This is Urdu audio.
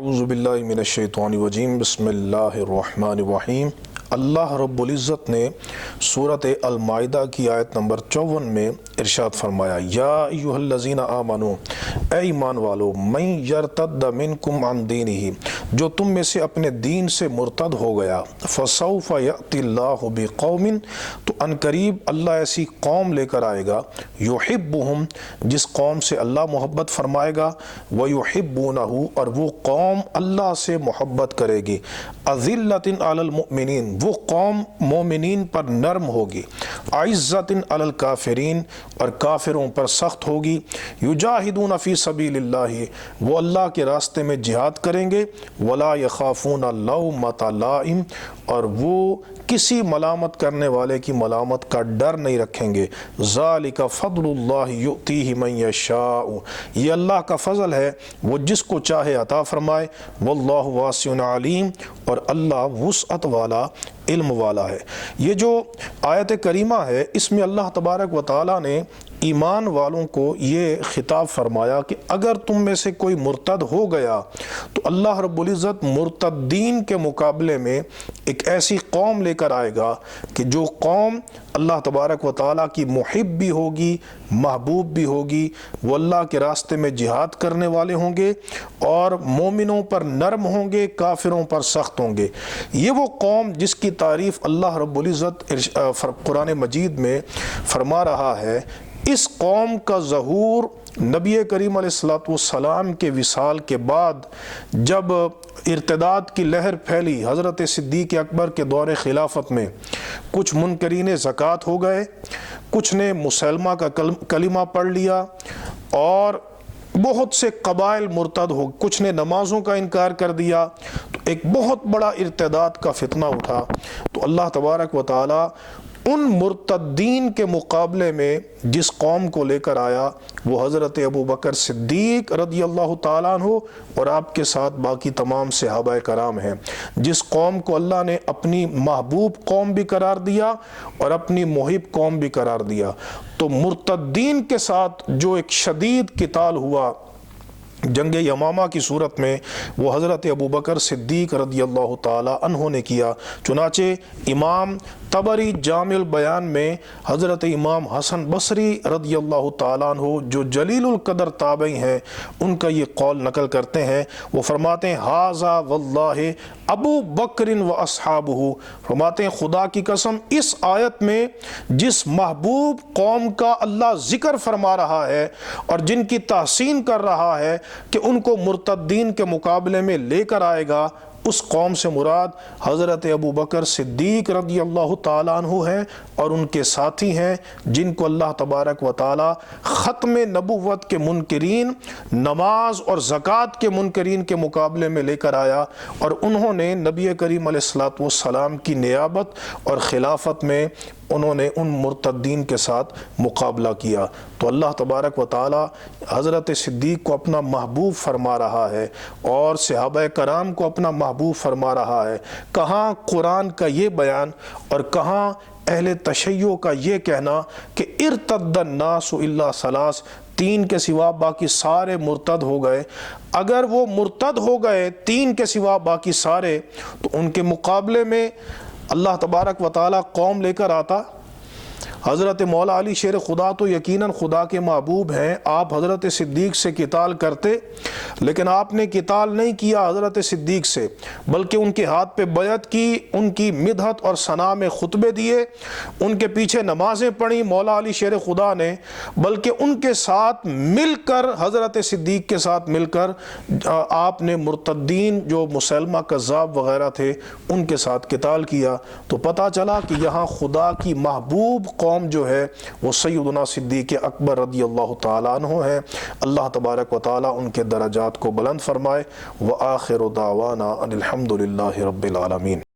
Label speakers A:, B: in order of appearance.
A: اعوذ باللہ من الشیطان الرجیم بسم اللہ الرحمن الرحیم۔ اللہ رب العزت نے سورۃ المائدہ کی آیت نمبر 54 میں ارشاد فرمایا، یا ایھا الذین آمنوا، اے ایمان والو، من یرتد منکم عن دینہ، جو تم میں سے اپنے دین سے مرتد ہو گیا، فسوف یأتی اللہ بقوم، تو ان قریب اللہ ایسی قوم لے کر آئے گا، یحبہم، جس قوم سے اللہ محبت فرمائے گا، ویحبونہ، اور وہ قوم اللہ سے محبت کرے گی، اذلۃ علی المؤمنین، وہ قوم مومنین پر نرم ہوگی، عزت علی الکافرین، اور کافروں پر سخت ہوگی، یجاہدون فی سبیل اللہ، وہ اللہ کے راستے میں جہاد کریں گے، ولا یخافون لومۃ لائم، اور وہ کسی ملامت کرنے والے کی ملامت کا ڈر نہیں رکھیں گے، ذالک فضل اللہ یؤتیہ من یشاء، یہ اللہ کا فضل ہے، وہ جس کو چاہے عطا فرمائے، واللہ واسع علیم، اور اللہ وسعت والا، علم والا ہے۔ یہ جو آیت کریمہ ہے، اس میں اللہ تبارک و تعالیٰ نے ایمان والوں کو یہ خطاب فرمایا کہ اگر تم میں سے کوئی مرتد ہو گیا تو اللہ رب العزت مرتدین کے مقابلے میں ایک ایسی قوم لے کر آئے گا کہ جو قوم اللہ تبارک و تعالیٰ کی محب بھی ہوگی، محبوب بھی ہوگی، وہ اللہ کے راستے میں جہاد کرنے والے ہوں گے، اور مومنوں پر نرم ہوں گے، کافروں پر سخت ہوں گے۔ یہ وہ قوم جس کی تعریف اللہ رب العزت قرآن مجید میں فرما رہا ہے۔ اس قوم کا ظہور نبی کریم علیہ السلام کے وصال کے بعد جب ارتداد کی لہر پھیلی حضرت صدیق اکبر کے دور خلافت میں، کچھ منکرین زکوٰۃ ہو گئے، کچھ نے مسلمہ کا کلمہ پڑھ لیا، اور بہت سے قبائل مرتد ہو، کچھ نے نمازوں کا انکار کر دیا، تو ایک بہت بڑا ارتداد کا فتنہ اٹھا۔ تو اللہ تبارک و تعالی ان مرتدین کے مقابلے میں جس قوم کو لے کر آیا وہ حضرت ابوبکر صدیق رضی اللہ تعالیٰ عنہ اور آپ کے ساتھ باقی تمام صحابہ کرام ہیں، جس قوم کو اللہ نے اپنی محبوب قوم بھی قرار دیا اور اپنی محب قوم بھی قرار دیا۔ تو مرتدین کے ساتھ جو ایک شدید قتال ہوا جنگ یمامہ کی صورت میں، وہ حضرت ابوبکر صدیق رضی اللہ تعالی عنہ نے کیا۔ چنانچہ امام طبری جامع البیان میں حضرت امام حسن بصری رضی اللہ تعالیٰ عنہ جو جلیل القدر تابعی ہیں، ان کا یہ قول نقل کرتے ہیں۔ وہ فرماتے ہیں، ھذا واللہ ابو بکر و اصحابہ، فرماتے ہیں خدا کی قسم، اس آیت میں جس محبوب قوم کا اللہ ذکر فرما رہا ہے اور جن کی تحسین کر رہا ہے کہ ان کو مرتدین کے مقابلے میں لے کر آئے گا، اس قوم سے مراد حضرت ابوبکر صدیق رضی اللہ تعالیٰ عنہ ہیں اور ان کے ساتھی ہیں، جن کو اللہ تبارک و تعالیٰ ختم نبوت کے منکرین، نماز اور زکوٰۃ کے منکرین کے مقابلے میں لے کر آیا، اور انہوں نے نبی کریم علیہ السلام کی نیابت اور خلافت میں انہوں نے ان مرتدین کے ساتھ مقابلہ کیا۔ تو اللہ تبارک و تعالی حضرت صدیق کو اپنا محبوب فرما رہا ہے اور صحابہ کرام کو اپنا محبوب فرما رہا ہے۔ کہاں قرآن کا یہ بیان اور کہاں اہل تشیع کا یہ کہنا کہ ارتد الناس الا ثلاث، تین کے سوا باقی سارے مرتد ہو گئے۔ اگر وہ مرتد ہو گئے تین کے سوا باقی سارے، تو ان کے مقابلے میں اللہ تبارک و تعالیٰ قوم لے کر آتا۔ حضرت مولا علی شیر خدا تو یقیناً خدا کے محبوب ہیں، آپ حضرت صدیق سے قتال کرتے، لیکن آپ نے قتال نہیں کیا حضرت صدیق سے، بلکہ ان کے ہاتھ پہ بیعت کی، ان کی مدحت اور ثنا میں خطبے دیے، ان کے پیچھے نمازیں پڑھی مولا علی شیر خدا نے، بلکہ ان کے ساتھ مل کر، حضرت صدیق کے ساتھ مل کر آپ نے مرتدین جو مسلمہ کذاب وغیرہ تھے ان کے ساتھ قتال کیا۔ تو پتہ چلا کہ یہاں خدا کی محبوب قوم جو ہے وہ سیدنا صدیق اکبر رضی اللہ تعالیٰ عنہ ہیں۔ اللہ تبارک و تعالیٰ ان کے درجات کو بلند فرمائے۔ وآخر دعوانا ان الحمد للہ رب العالمین۔